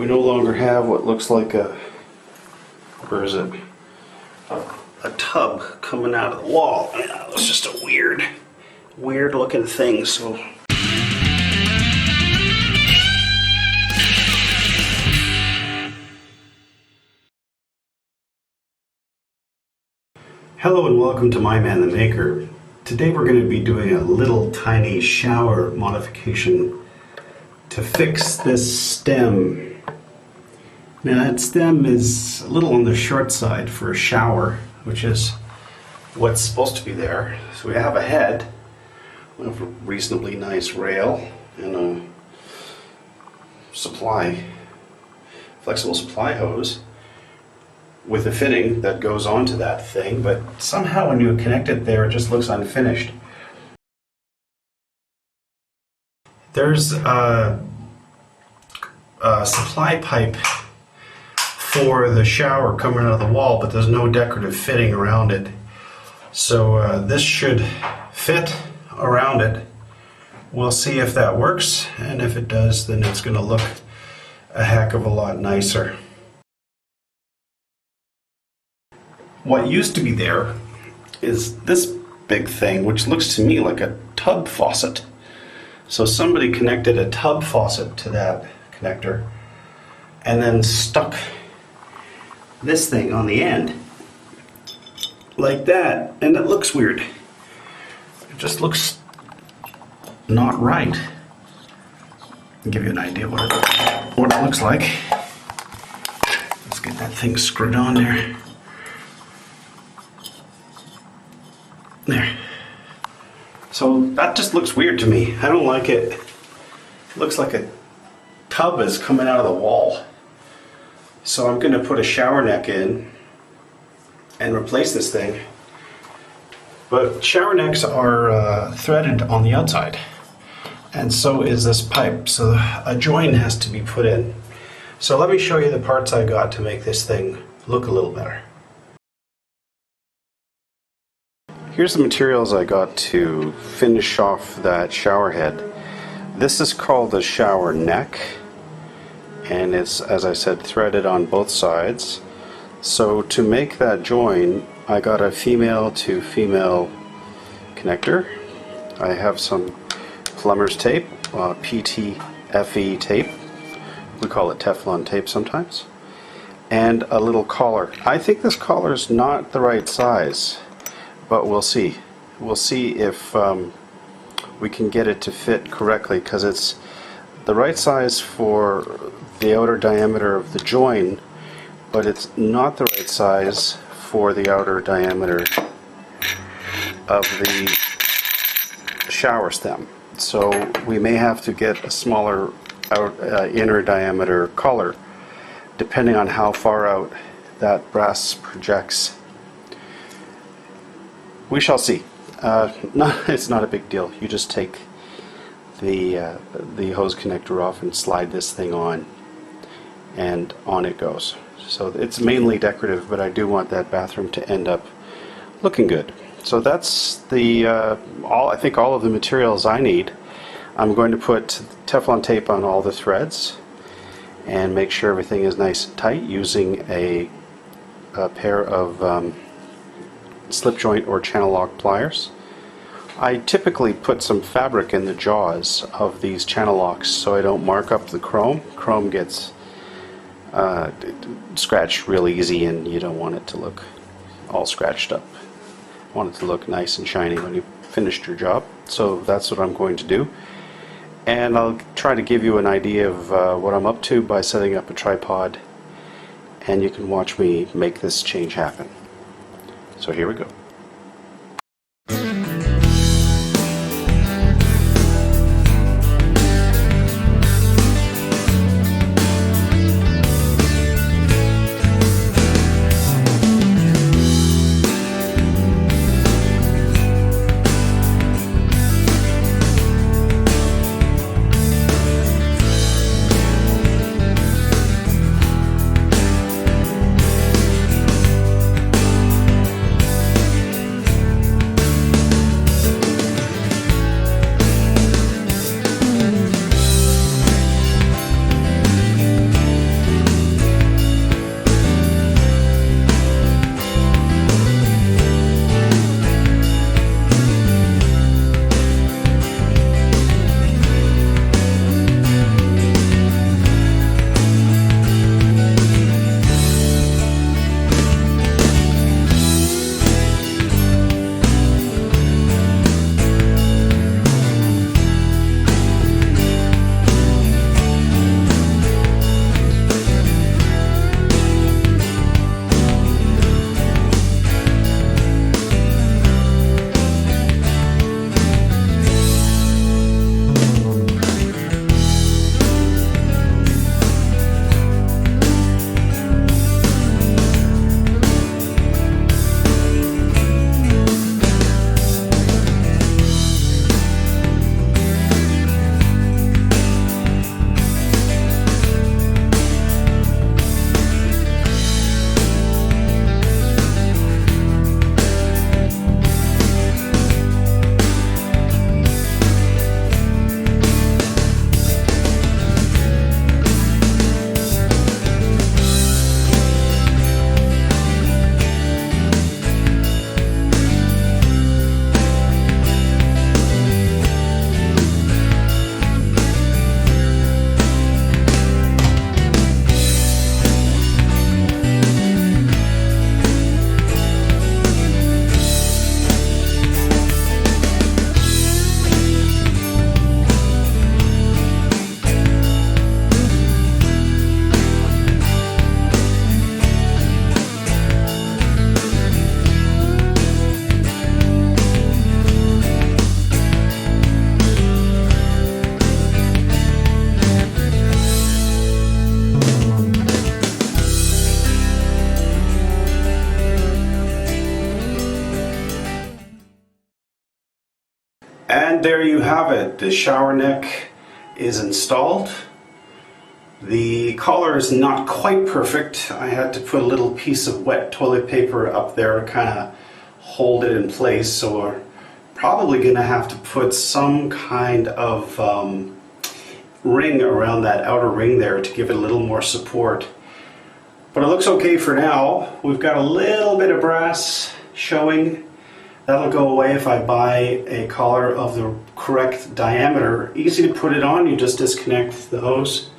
We no longer have what looks like a, where is it? A tub coming out of the wall. Yeah, it was just a weird looking thing. So hello and welcome to My Man the Maker. Today we're going to be doing a little tiny shower modification to fix this stem. Now that stem is a little on the short side for a shower, which is what's supposed to be there. So we have a head, we have a reasonably nice rail and a flexible supply hose with a fitting that goes onto that thing, but somehow when you connect it there, it just looks unfinished. There's a supply pipe for the shower coming out of the wall, but there's no decorative fitting around it. So this should fit around it. We'll see if that works, and if it does, then it's going to look a heck of a lot nicer. What used to be there is this big thing, which looks to me like a tub faucet. So somebody connected a tub faucet to that connector and then stuck this thing on the end like that, and it looks weird. It just looks not right. I'll give you an idea what it looks like. Let's get that thing screwed on there. There. So that just looks weird to me. I don't like it. It looks like a tub is coming out of the wall. So I'm going to put a shower neck in and replace this thing. But shower necks are threaded on the outside, and so is this pipe. So a join has to be put in. So let me show you the parts I got to make this thing look a little better. Here's the materials I got to finish off that shower head. This is called the shower neck, and it's, as I said, threaded on both sides. So to make that join, I got a female to female connector. I have some plumber's tape, PTFE tape. We call it Teflon tape sometimes. And a little collar. I think this collar is not the right size, but we'll see. We'll see if we can get it to fit correctly, because it's the right size for the outer diameter of the join, but it's not the right size for the outer diameter of the shower stem. So we may have to get a smaller inner diameter collar, depending on how far out that brass projects. We shall see. It's not a big deal. You just take the hose connector off and slide this thing on, and on it goes. So it's mainly decorative, but I do want that bathroom to end up looking good. So that's the I think all of the materials I need. I'm going to put Teflon tape on all the threads and make sure everything is nice and tight using a pair of slip joint or channel lock pliers. I typically put some fabric in the jaws of these channel locks so I don't mark up the chrome. Chrome gets scratched real easy, and you don't want it to look all scratched up. You want it to look nice and shiny when you finished your job. So that's what I'm going to do, and I'll try to give you an idea of what I'm up to by setting up a tripod, and you can watch me make this change happen. So here we go. And there you have it. The shower neck is installed. The collar is not quite perfect. I had to put a little piece of wet toilet paper up there to kind of hold it in place, so we're probably going to have to put some kind of ring around that outer ring there to give it a little more support. But it looks okay for now. We've got a little bit of brass showing. That'll go away if I buy a collar of the correct diameter. Easy to put it on, you just disconnect the hose,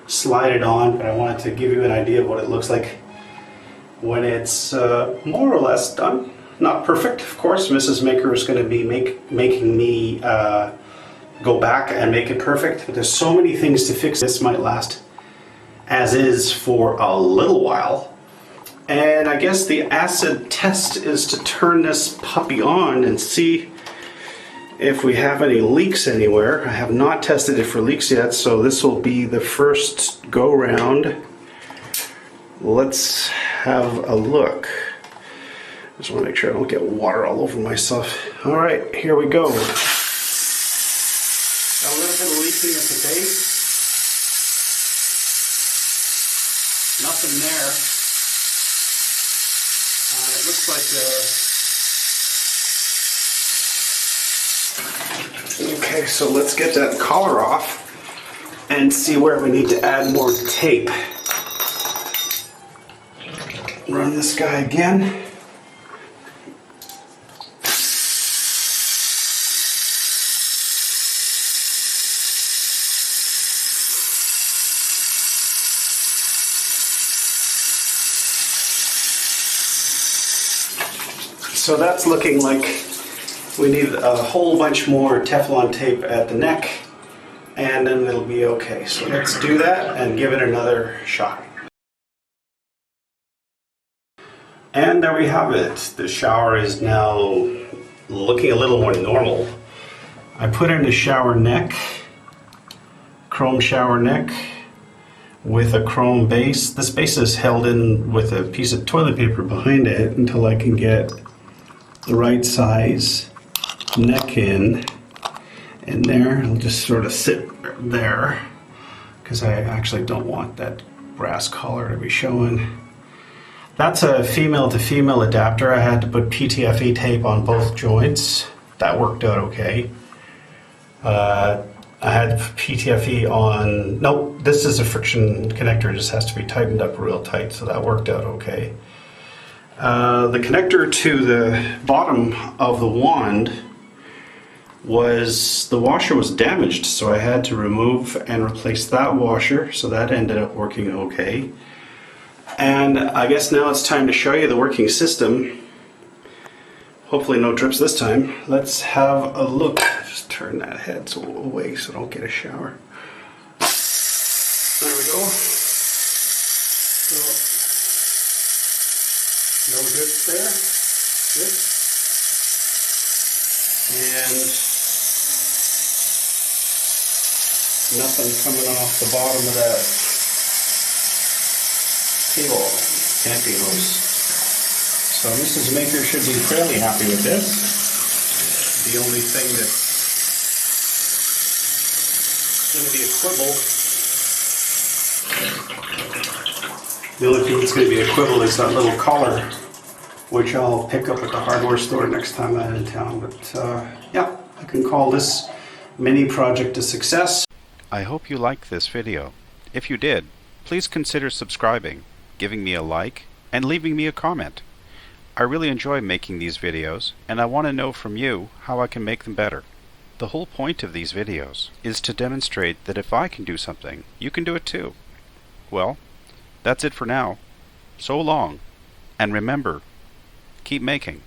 slide it on, but I wanted to give you an idea of what it looks like when it's more or less done. Not perfect, of course. Mrs. Maker is going to be making me go back and make it perfect, but there's so many things to fix. This might last as is for a little while. And I guess the acid test is to turn this puppy on and see if we have any leaks anywhere. I have not tested it for leaks yet, so this will be the first go round. Let's have a look. Just want to make sure I don't get water all over myself. All right, here we go. Got a little bit of leaking at the base. Nothing there. It looks like okay, so let's get that collar off and see where we need to add more tape. Run this guy again. So that's looking like we need a whole bunch more Teflon tape at the neck, and then it'll be okay. So let's do that and give it another shot. And there we have it. The shower is now looking a little more normal. I put in a shower neck, chrome shower neck with a chrome base. This base is held in with a piece of toilet paper behind it until I can get the right size neck in there. It'll just sort of sit there because I actually don't want that brass collar to be showing. That's a female to female adapter. I had to put PTFE tape on both joints. That worked out okay. I had PTFE on, nope, this is a friction connector. It just has to be tightened up real tight, so that worked out okay. The connector to the bottom of the wand the washer was damaged, so I had to remove and replace that washer, so that ended up working okay. And I guess now it's time to show you the working system. Hopefully no drips this time. Let's have a look. Just turn that head away so I don't get a shower. There we go. So, no drips there. Good. And nothing coming off the bottom of that table camping hose. So Mrs. Maker should be fairly happy with this. The only thing that's going to be a quibble, is that little collar, which I'll pick up at the hardware store next time I'm in town. But yeah, I can call this mini project a success. I hope you liked this video. If you did, please consider subscribing, giving me a like, and leaving me a comment. I really enjoy making these videos, and I want to know from you how I can make them better. The whole point of these videos is to demonstrate that if I can do something, you can do it too. Well, that's it for now. So long, and remember, keep making.